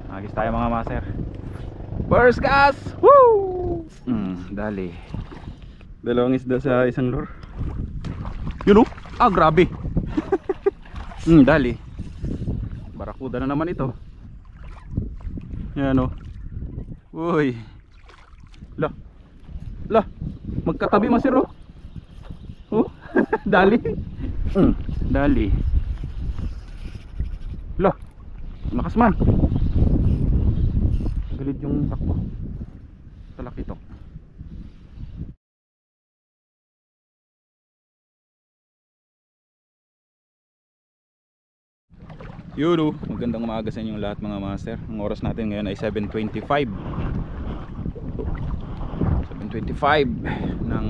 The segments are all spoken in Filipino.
Agis tayo mga master. First cast! Woo! Dali. Dalawang isda sa isang lure. Yun oh! Ah, grabe! Dali. Barakuda na naman ito. Yan oh. Uy. Lah. Lah. Magkatabi masir oh. Oh. Dali. Dali. Lah. Lakas man. Galit yung takbo. Talakitok. Yun, magandang umaga sa inyong lahat mga master. Ang oras natin ngayon ay 7:25 ng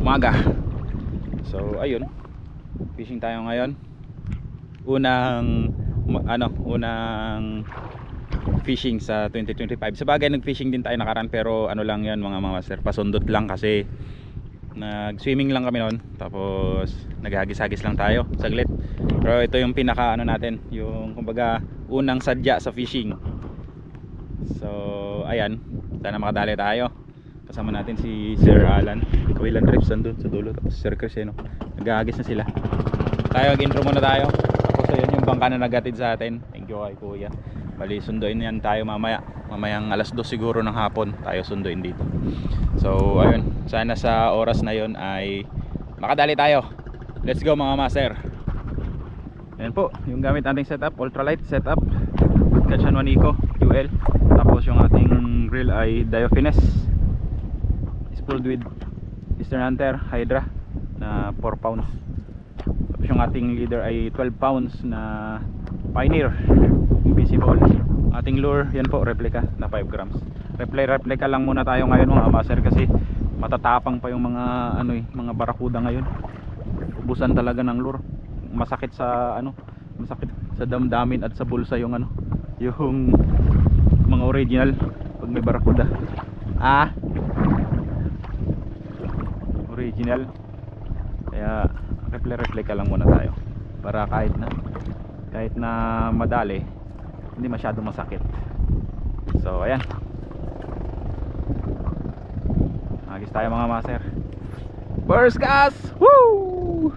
umaga. So ayun, fishing tayo ngayon. Unang fishing sa 2025. Sa bagay nag-fishing din tayo nakaraan, pero ano lang yan mga master, pasundot lang kasi nag-swimming lang kami noon. Tapos naghagis-hagis lang tayo saglit. Pero ito yung pinaka natin, yung kumbaga unang sadya sa fishing. So ayan, sana makadali tayo. Kasama natin si Sir Alan, Kawilan Trips andun sa dulo, tapos Sir Cresceno. Naghahagis na sila. Tayo mag-intro muna tayo. Tapos ayun yung bangka na nagatid sa atin. Thank you kay Kuya. Bali sunduin yan tayo mamaya. Mamayang alas 2 siguro ng hapon tayo sunduin dito. So ayun, sana sa oras na yon ay makadali tayo. Let's go mga master. Ayan po, yung gamit nating setup, ultralight setup, Catchan 1 Eco UL. Tapos yung ating grill ay Diophiness, spooled with Eastern Hunter Hydra na 4 pounds. Tapos yung ating leader ay 12 pounds na Pioneer Invisible. Ating lure, yan po, replica na 5 grams. Replica lang muna tayo ngayon mga master, kasi matatapang pa yung mga mga barakuda ngayon. Ubusan talaga ng lure. Masakit sa masakit sa damdamin at sa bulsa yung yung mga original pag may barakuda. Original. Kaya replica lang muna tayo para kahit na madali hindi masyadong masakit. So ayan, agis tayo mga master. First cast! Woo!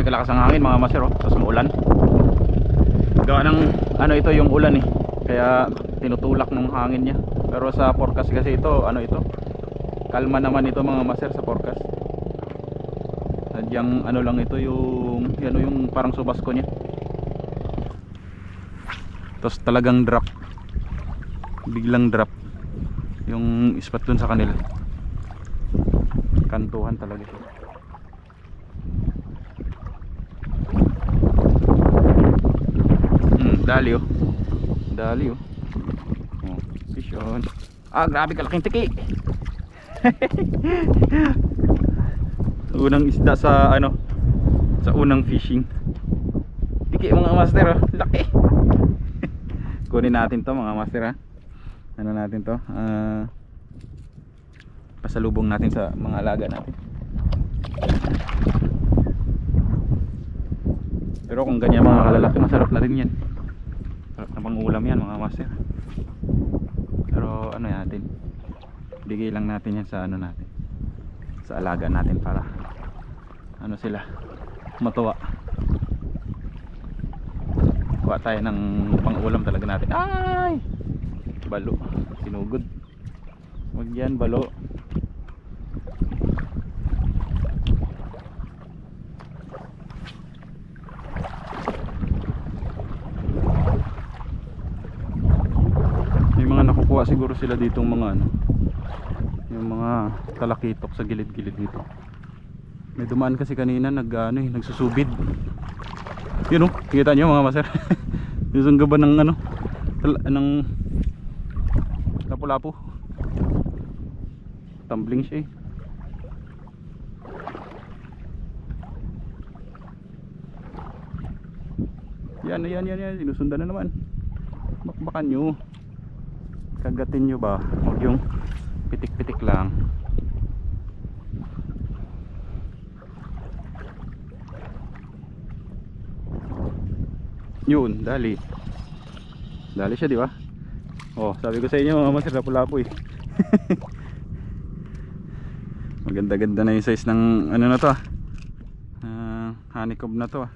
Lakas ang hangin mga master, tapos maulan. Gawa ng ito yung ulan kaya tinutulak ng hangin niya. Pero sa forecast kasi ito kalma naman ito mga master sa forecast. Sadyang lang ito yung parang subasko niya. Tapos talagang drop, biglang drop yung spot dun sa kanila. Kantuhan talaga siya. Dali oh. Fish on. Grabe kalaking tiki. Unang isda sa sa unang fishing. Tiki mga master, laki. Kunin natin to mga master natin to. Pasalubong natin sa mga alaga natin. Pero kung ganyan mga kalalaki, masarap na rin yan. Sarap na pang ulam yan mga master. Pero natin, bigay lang natin yan sa natin, sa alaga natin, para sila matuwa. Kuha tayo ng pang ulam talaga natin. Ay! Balo, sinugod. Wag yan, balo. Nakukuha siguro sila ditong mga yung mga talakitok sa gilid-gilid dito. May dumaan kasi kanina nagsusubid. Yun kita nyo mga master. Yung sunggaban ng lapu-lapu. Tumbling siya Yan, sinusundan na naman. Bakbakan nyo, kagatin nyo ba, huwag yung pitik-pitik lang. Yun, dali siya, di ba? Oh, sabi ko sa inyo mga master, lapu-lapu eh. Maganda-ganda na yung size ng ano na to honeycomb na to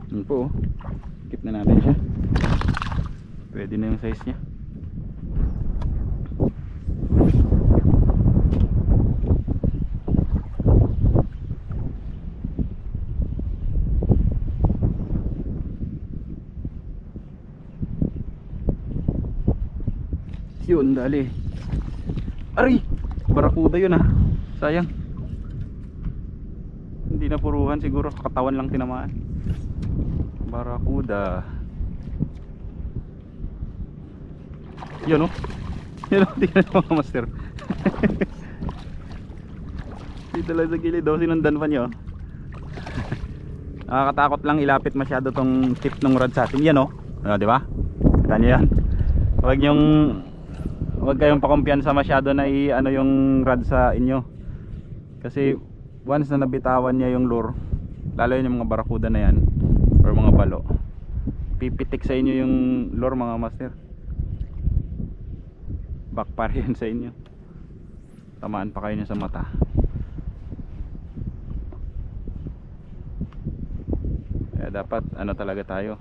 Yun po, keep na natin siya. Pwede na yung size niya. Yun, dali. Aray! Barakuda yun sayang. Hindi na puruhan, siguro katawan lang tinamaan. Barakuda. Yun tingnan mo mga master. Dito lang sa gilid sinundan pa nyo. Nakakatakot lang ilapit masyado tong tip ng rod sa atin. Yan di ba? Kita nyo yan. Huwag kayong pakumpiyansa masyado na yung rod sa inyo. Kasi once na nabitawan niya yung lure, lalo yung mga barakuda na yan or mga balo, pipitik sa inyo yung lure mga master. Backfire yan sa inyo, tamaan pa kayo niya sa mata. Kaya dapat talaga tayo,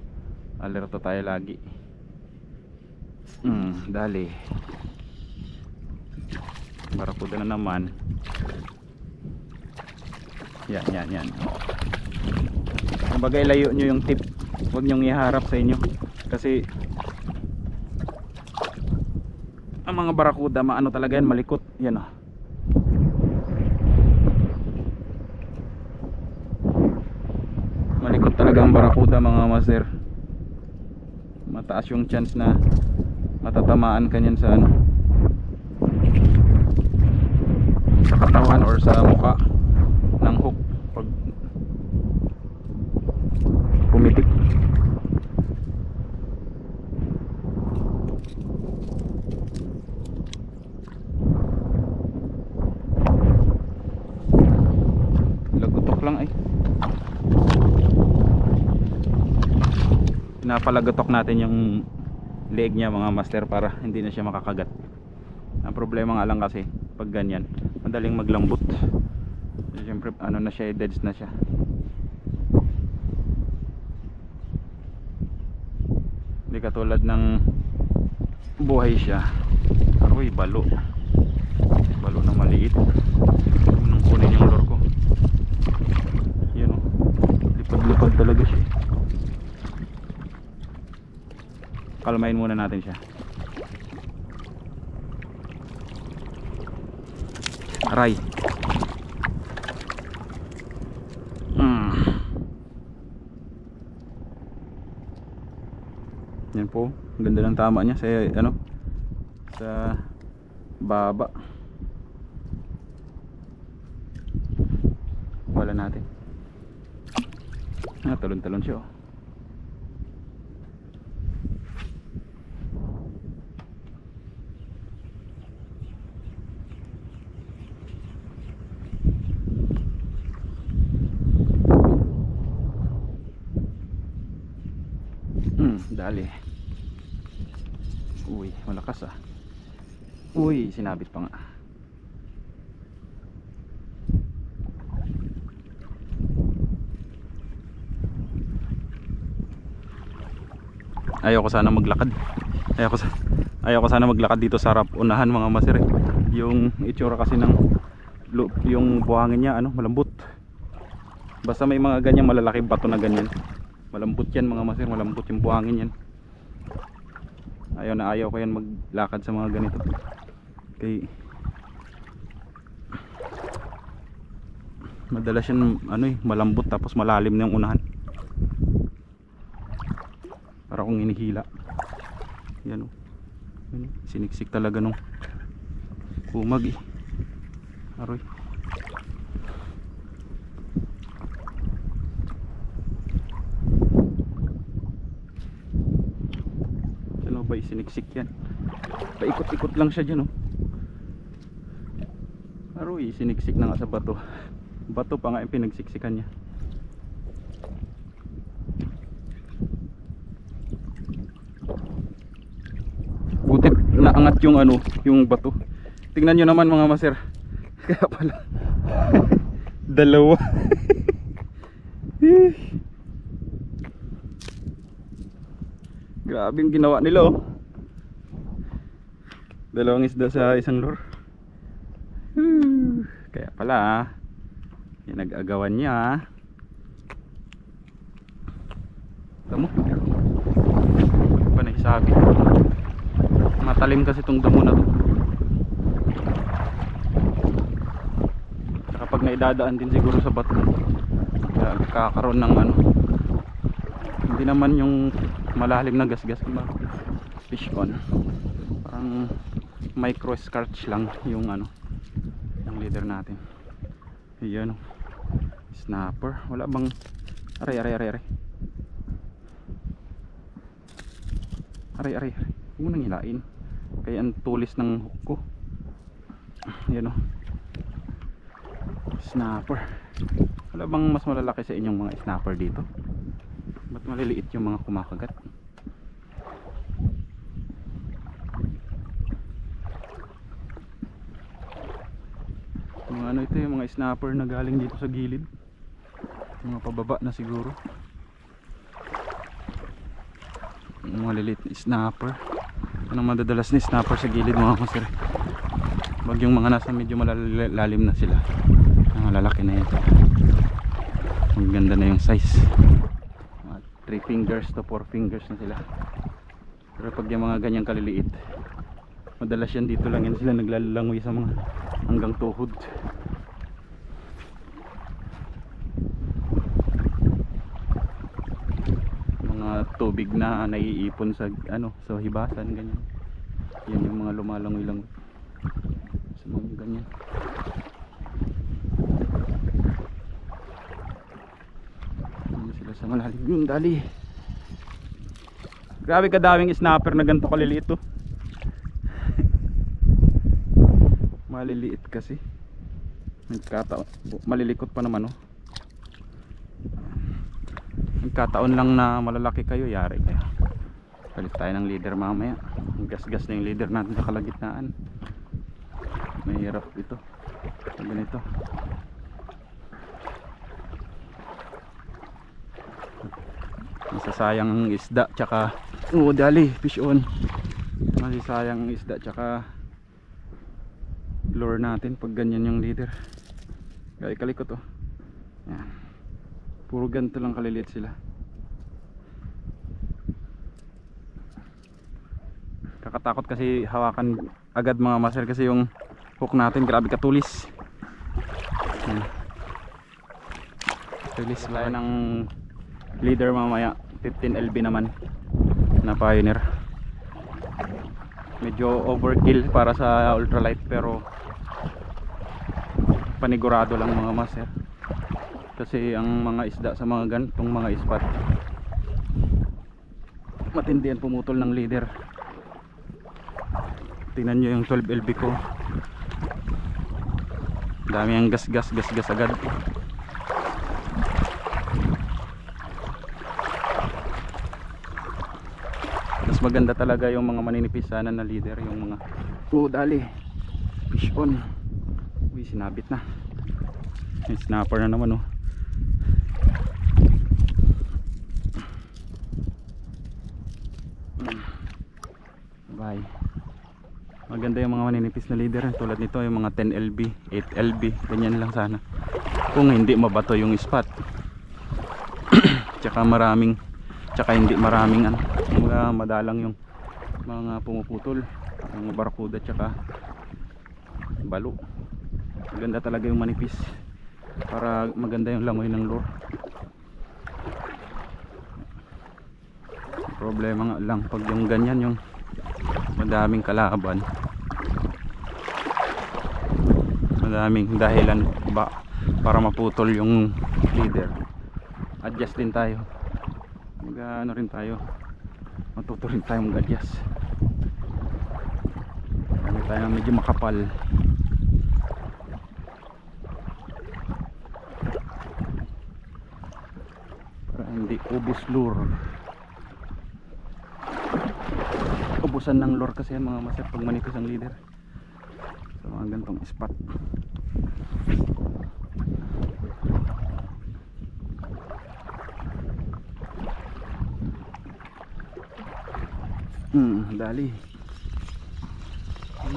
alerto tayo lagi. Dali. Barakuda na naman. Yan. Kumbaga ilayo nyo yung tip, huwag nyong iharap sa inyo. Kasi ang mga barakuda talaga yan, malikot. Yan malikot talaga ang barakuda mga master. Mataas yung chance na matatamaan kanyan sa sa katawan or sa mukha ng hook pag pumitik. Lagutok lang ay. Pinapalagutok natin yung leg niya mga master para hindi na siya makakagat. Ang problema nga lang kasi pag ganyan madaling maglambot. Siyempre na siya, deads na siya. Hindi katulad ng buhay siya. Aroy, balo na maliit. Nung kunin yung lure ko, yun lipad-lipad talaga siya. Kalmain muna natin siya. Aray. Yan po, ganda ng tama niya sa sa baba. Wala natin. Talon-talon siya dali. Uy, malakas Uy, sinabit pa nga. Ayoko sana maglakad. Ayoko sana maglakad dito sa harap unahan mga master. Yung itsura kasi ng yung buhangin niya malambot. Basta may mga ganyan malalaking bato na ganyan, malambot yan mga master, malambot yung buhangin yan. Ayaw ko yan maglakad sa mga ganito. Okay. Madalas yan malambot tapos malalim na yung unahan. Para akong inihila. Yan o. Siniksik talaga nung kumag eh. Aroy. Ano ba siniksik yan? Paikot-ikot lang siya dyan oh. Aroy, siniksik na nga sa bato. Bato pa nga yung pinagsiksikan niya. Buti naangat yung ano, yung bato. Tingnan nyo naman mga master. Kaya pala dalawa. Grabe yung ginawa nila oh. Dalawang isda sa isang lure. Kaya pala yung nag-agawan niya. Damo pa na isabi. Matalim kasi itong damo na to. Kapag naidadaan din siguro sa bato, kakaroon ng ano, hindi naman yung malalim na gasgas ba, fish on, parang micro scratch lang yung ano, yung leader natin. Ayan o, snapper. Wala bang aray huwag mo nang hilain, kaya ang tulis ng hook ko. Ayan o, snapper. Wala bang mas malalaki sa inyong mga snapper dito? Ba't maliliit yung mga kumakagat? Mga ano ito, yung mga snapper na galing dito sa gilid, mga pababa na siguro. Yung mga maliliit na snapper. Anong madadalas na snapper sa gilid mga master? Wag yung mga nasa medyo malalalim na sila. Malalaki na yan. Ang ganda na yung size. 3 fingers to 4 fingers na sila. Pero pag yung mga ganyang kaliliit, madalas yan dito lang yan sila naglalangoy sa mga hanggang tuhod. Mga tubig na naiipon sa ano, sa hibasan ganyan. Yan yung mga lumalangoy lang sa mga ganyan. Sa malalim yung dali. Grabe kadaming snapper na ganito kaliliit to. Maliliit kasi. Malilikot pa naman oh. Nagkataon lang na malalaki kayo, yari kayo. Palit tayo ng leader mamaya. Gas-gas na yung leader natin sa kalagitnaan. Mahirap ito. Ganito. Masasayang ang isda tsaka dali, fish on. Masasayang ang isda tsaka lure natin pag ganyan yung leader. Kaya ikalikot oh. Yan. Puro ganito lang kaliliit sila. Kakatakot kasi hawakan agad mga master kasi yung hook natin grabe katulis. Yan. Tulis tayo ng leader mamaya. 15 LB naman na Pioneer. Medyo overkill para sa ultralight pero panigurado lang mga master. Kasi ang mga isda sa mga ganitong mga spot matindi yan pumutol ng leader. Tingnan nyo yung 12 LB ko. Dami ang gas agad. Mas maganda talaga yung mga maninipis sana na leader, yung mga dali fish on. Uy, sinabit na. May snapper na naman oh. Bye. Maganda yung mga maninipis na leader tulad nito, yung mga 10 LB 8 LB, ganyan lang sana kung hindi mabato yung spot. tsaka hindi maraming ano, mga madalang yung mga pumuputol, mga barakuda tsaka balo. Maganda talaga yung manipis para maganda yung langoy ng lure. Problema nga lang pag yung ganyan, yung madaming kalaban, madaming dahilan ba para maputol yung leader. Adjust din tayo, ano rin tayo, matuto rin tayo mag-adjust. Marami tayong medyo makapal. Para hindi ubos lure. Ubusan ng lure kasi yan mga master pag manipis ang leader sa mga gantong spot. Dali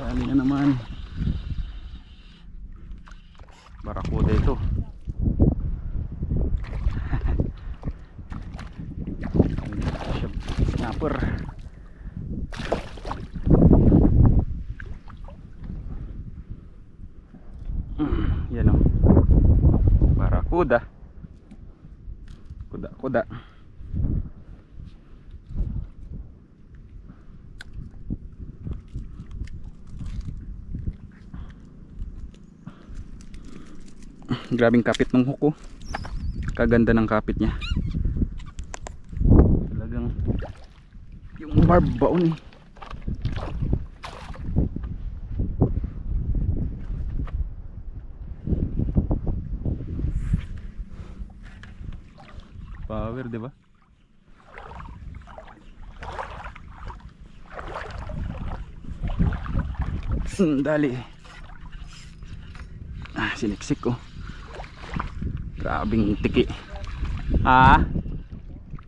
na naman. Barakuda ito. Snapper. Yan o, barakuda. Kuda. Grabing kapit ng huko. Kaganda ng kapit niya. Talagang yung barb baon eh. Power, di ba? Dali. Siniksik ko. Grabing tiki.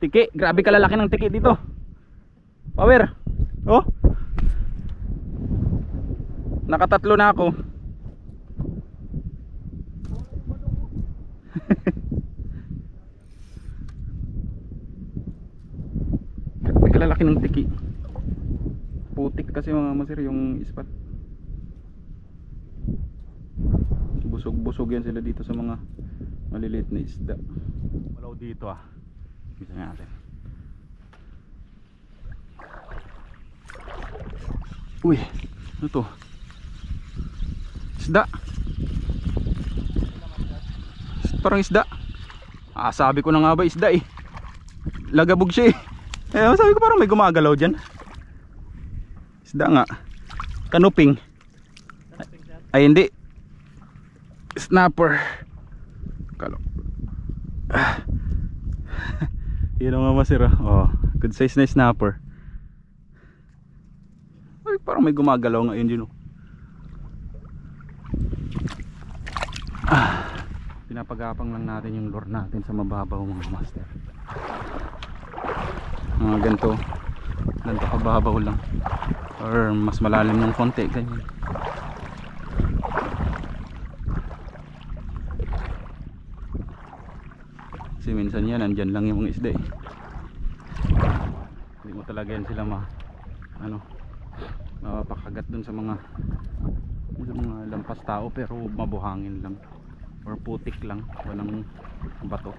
Tiki, grabe kalalaki ng tiki dito. Power. Oh. Nakatatlo na ako. Grabe kalalaki ng tiki. Putik kasi mga masir yung ispat. Busog yan sila dito sa mga maliliit na isda. Malaw dito Bisa natin. Uy, ano to? Isda. Parang isda. Sabi ko na nga ba isda eh. Lagabog siya eh. Sabi ko parang may gumagalaw dyan. Isda nga. Kanuping. Ay hindi. Snapper. Yun ang mamasira. Good size na snapper. Ay, parang may gumagalaw nga yun. Pinapagapang lang natin yung lure natin sa mababaw mga master. Ganito kababaw lang. Or mas malalim ng konti. Ganyan. Kasi minsan yan, nandyan lang yung mga isda eh. Hindi mo talaga yan sila mapapakagat dun sa mga lampas tao, pero mabuhangin lang or putik lang, walang bato.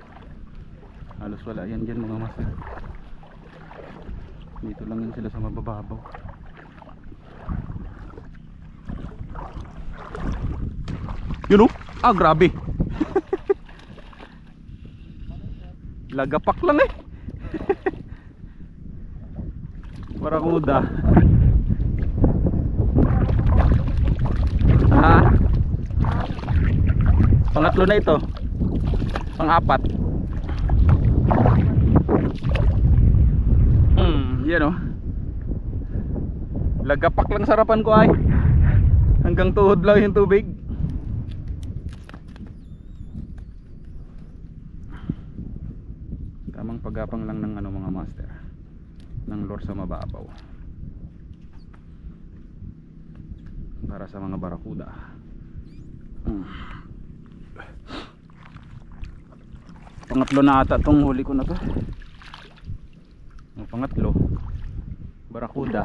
Halos wala yan dyan mga master. Dito lang yan sila sa mabababaw. Yun grabe. Lagapak lang eh. Barakuda. Pangatlo na ito. Pang-apat. Yan Lagapak lang sarapan ko ay. Hanggang tuhod lang yung tubig. Tamang paggapang lang ng mga master, ng lure sa mababaw para sa mga barakuda. Pangatlo na ata tong huli ko na to. Pangatlo, barakuda.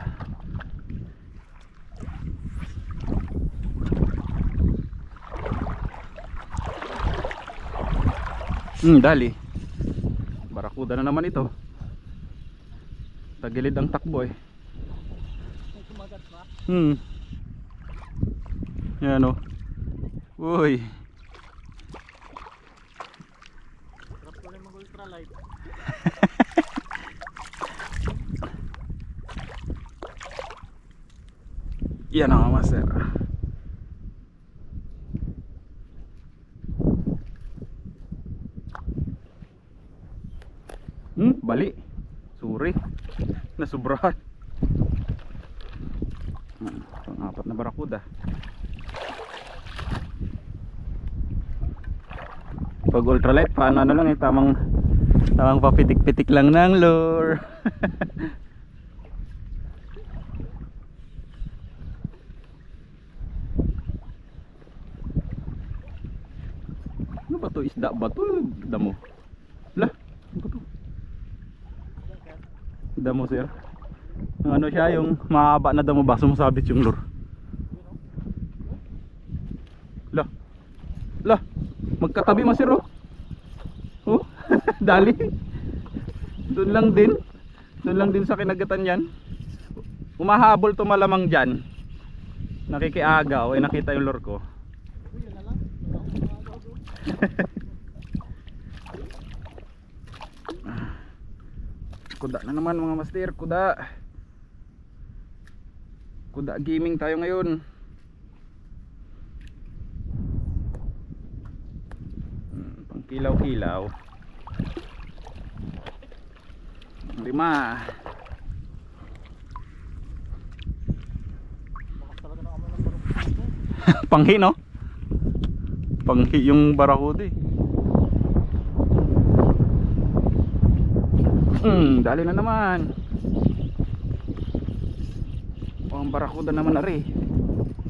Dali. Barakuda na naman ito. Tagilid ang takbo eh. May kumagat pa. Yan o. Uy. Sarap ko rin mag-ultralight. Yan ang master. Bali. Suri. Nasubrahan. Pang-apat na barakuda. Pag ultralight, paano ano lang eh, tamang papitik-pitik lang ng lure. Ano ba to? Isda ba to? Damo. Lah, ano ba to? Damo sir. Ano siya, yung mahaba na damo ba? Sumasabit yung lure. Lah. Lah. Magkatabi mo sir oh. Oh, dali. Doon lang din. Doon lang din sa kinagatan yan. Umahabol to malamang dyan. Nakikiagaw. Ay nakita yung lure ko. Uy, yun na lang. Wala akong magagawa doon. Kuda na naman mga master. Kuda. Kuda gaming tayo ngayon. Pang kilaw-kilaw. 5. Bakas talaga na kami ng barok dito. Panghi no? Panghi yung barakuda eh. Dali na naman. Oh, ang barakuda naman na rin.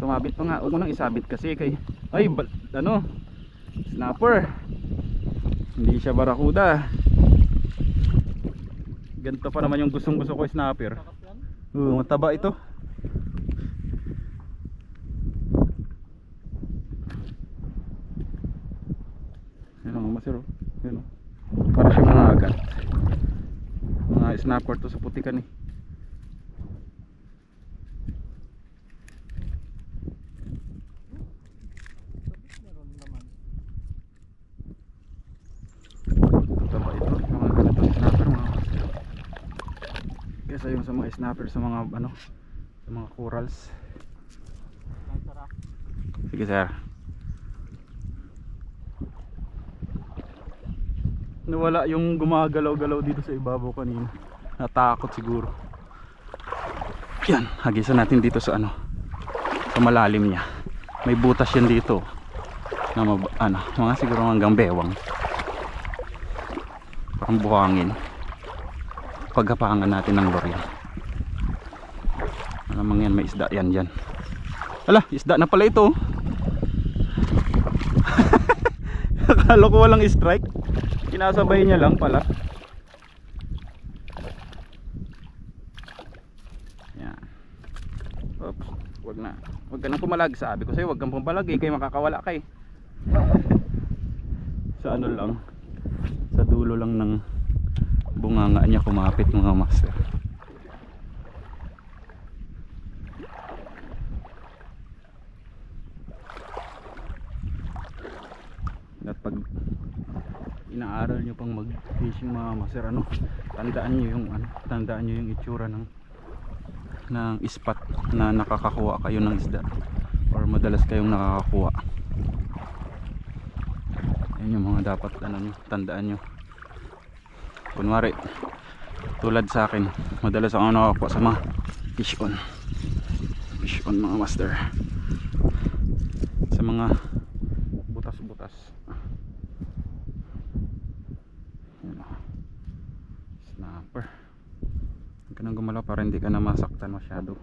Sumabit pa nga. Huwag mo nang isabit kasi kay ay ano, snapper. Hindi siya barakuda. Ganito pa naman yung gustong gusto ko, snapper. Sarap yan. Mataba ito. Yan ang masiro. Yan o. Para siya mga agat. Mga snapper to sa putikan eh. Meron naman. Mataba ito. Mga ganitong snapper mga masiro. Kesa yung sa mga snapper sa mga ano, sa mga corals. Ang sarap. Sige sir. Nawala yung gumagalaw-galaw dito sa ibabaw kanina. Natakot siguro. Yan, hagisan natin dito sa ano, sa malalim niya. May butas yan dito na ano, mga siguro hanggang bewang. Parang buhangin. Paghapangan natin ng lorry. Alamang yan, may isda yan dyan. Ala, isda na pala ito. Akala ko walang strike. Kinasabay niya lang pala. Yan. Oops, wag na. Wag ka nang pumalag. Sabi ko sa'yo, wag kang pumalag eh, kaya makakawala ka eh. Sa ano lang, sa dulo lang ng bunganga niya kumapit mga master. At pag inaaral nyo pang mag fishing mga master, ano, tandaan nyo yung ano, tandaan nyo yung itsura ng spot na nakakakuha kayo ng isda or madalas kayong nakakakuha. Ayun yung mga dapat ano nyo, tandaan nyo. Kunwari tulad sa akin, madalas ako nakakuha sa mga fish on mga master, sa mga butas-butas. Snapper. Huwag ka nang gumalaw para hindi ka na masaktan masyado.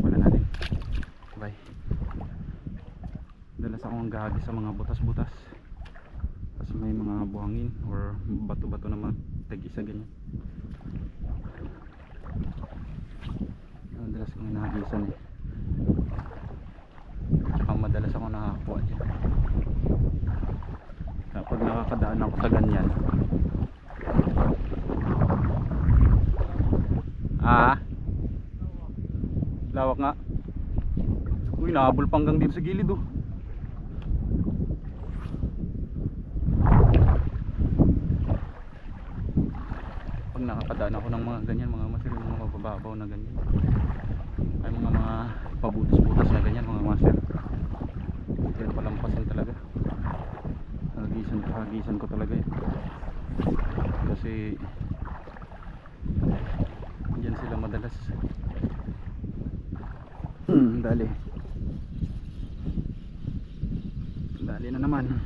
Wala natin. Bye. Dalas akong gahagi sa mga butas-butas. Tapos may mga buhangin or bato-bato naman. Tag-isa ganyan. Madalas akong nahagisan eh. Tsaka madalas akong nakakuha dyan. Kapag nakakadaan ako sa ganyan, Ha? Lawak nga. Uy, nahabol pa hanggang dito sa gilid oh. Pag nakakadaan ako ng mga ganyan, mga master, mga mabababaw na ganyan, ay mga pabutas-butas na ganyan mga master, kaya palampasin talaga. Hagisan ko talaga eh. Kasi dyan sila madalas. Dali na naman.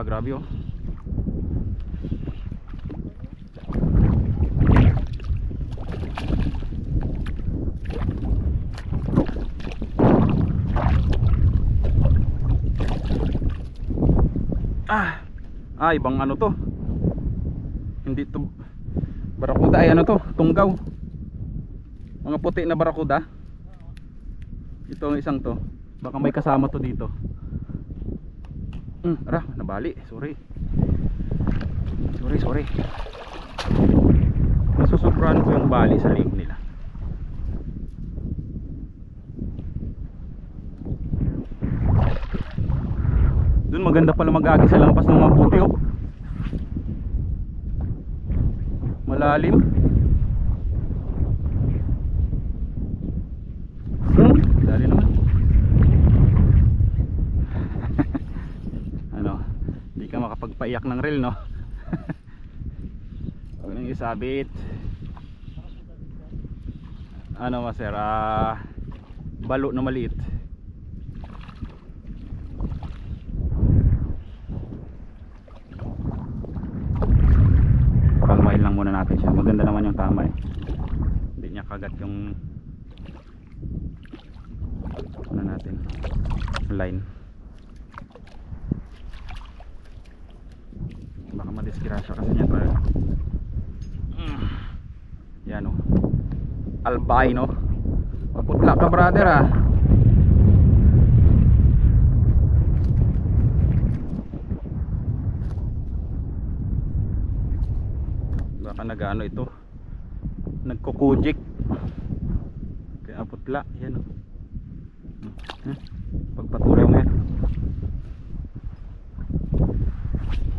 Grabe oh. Ibang ano to, hindi to barakuda, ay ano to, tunggaw, mga puti na barakuda. Ito ang isang to, baka may kasama to dito. Nabali, sorry. Nasusobrahan ko yung bali sa lake nila. Doon maganda pala mag-agi sa lampas ng mabuti oh. Malalim. Dali naman. Ano, hindi ka makapagpaiyak ng reel no. Huwag nang isabit. Ano master, balo na maliit. Pangmain lang muna natin siya. Maganda naman yung tama eh. Hindi niya kagat yung ano natin, line. Baka madisgrasya kasi niya tayo. Yan o, albino. Maputla ka brother ah. Baka nag-ano ito, nagkukujik kaya putla. Yan o, pagpatuloy mo yan,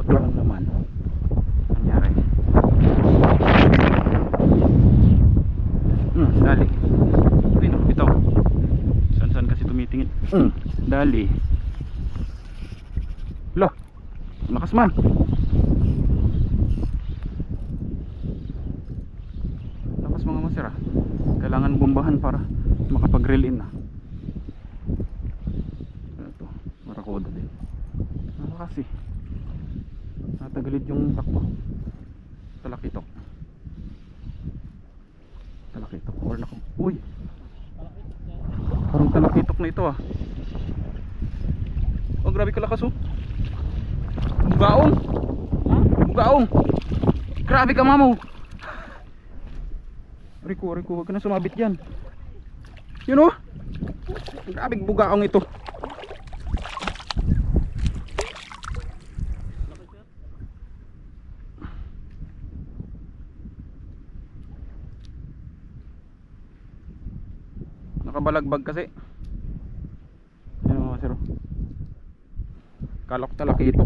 putla lang naman nangyari. Dali. Ito saan kasi tumitingin. Dali. Loh, lakas man. Mga masira, kailangan bombahan para makapag-reel in na. Ito, barakuda din. Kasi natagilid yung takbo. Talakitok or uy, parang talakitok na ito ah. Oh grabe kalakas oh. Bugaong, grabe ka mamaw. Riko, huwag ka na sumabit dyan. Yun o, grabing bugaong ito. Nakabalagbag kasi. Yan mga siro, kalok talaki ito.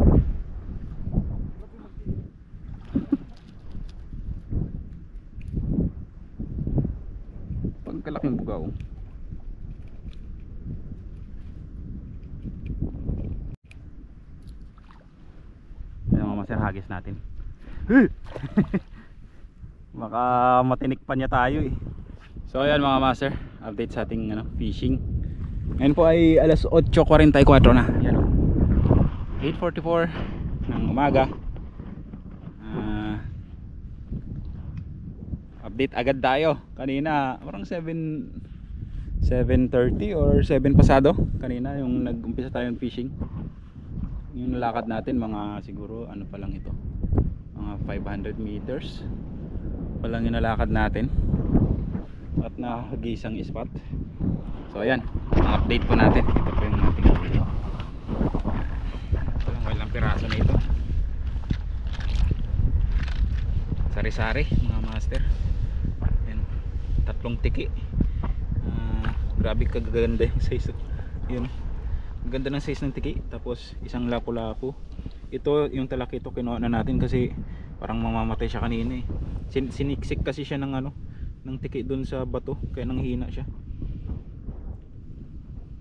Kalaking bugaw. Yan mga master, hagis natin. Baka matinik pa niya tayo eh. So ayan mga master, update sa ating fishing. Ngayon po ay alas 8:44 na. Yan o, 8:44 ng umaga. Update agad tayo. Kanina parang 7:30 or 7 pasado kanina yung nag-umpisa tayong fishing. Yung nalakad natin mga siguro ano pa lang ito, mga 500 meters pa lang yung nalakad natin at nakagisang spot. So ayan, ang update po natin. Ito po yung ating video. Ito lang, walang piraso na ito. sari-sari mga master. Yan, 3 tiki. Grabe kaganda yung size. Yun, ganda ng size ng tiki. Tapos isang lapu-lapu. Ito yung talakito kinuha na natin kasi parang mamamatay siya kanina eh. Siniksik kasi siya ng ano, ng tiki dun sa bato, kaya nanghina siya.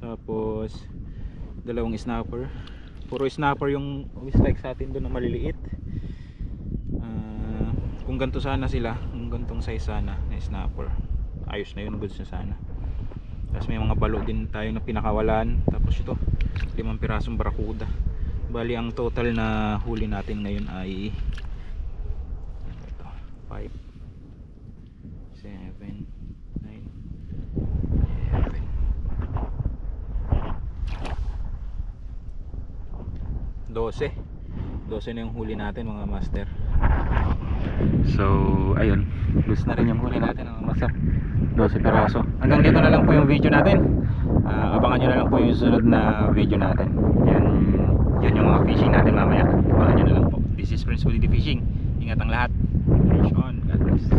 Tapos 2 snapper. Puro snapper yung strike sa atin doon na maliliit. Kung ganito sana sila, kung gantong size sana na snapper, ayos na yun, goods na sana. Tapos may mga balo din tayo na pinakawalan. Tapos ito, 5 pirasong barakuda. Bali ang total na huli natin ngayon ay 5, 7, 9, 10, 12 na yung huli natin mga master. So ayun, lose na rin yung huli natin mga master, 12 piraso. Hanggang dito na lang po yung video natin. Abangan nyo na lang po yung sunod na video natin. Yan yung mga fishing natin mamaya. Abangan nyo na lang po. This is Prince Holiday Fishing. Ingat ang lahat. Fish on. God bless.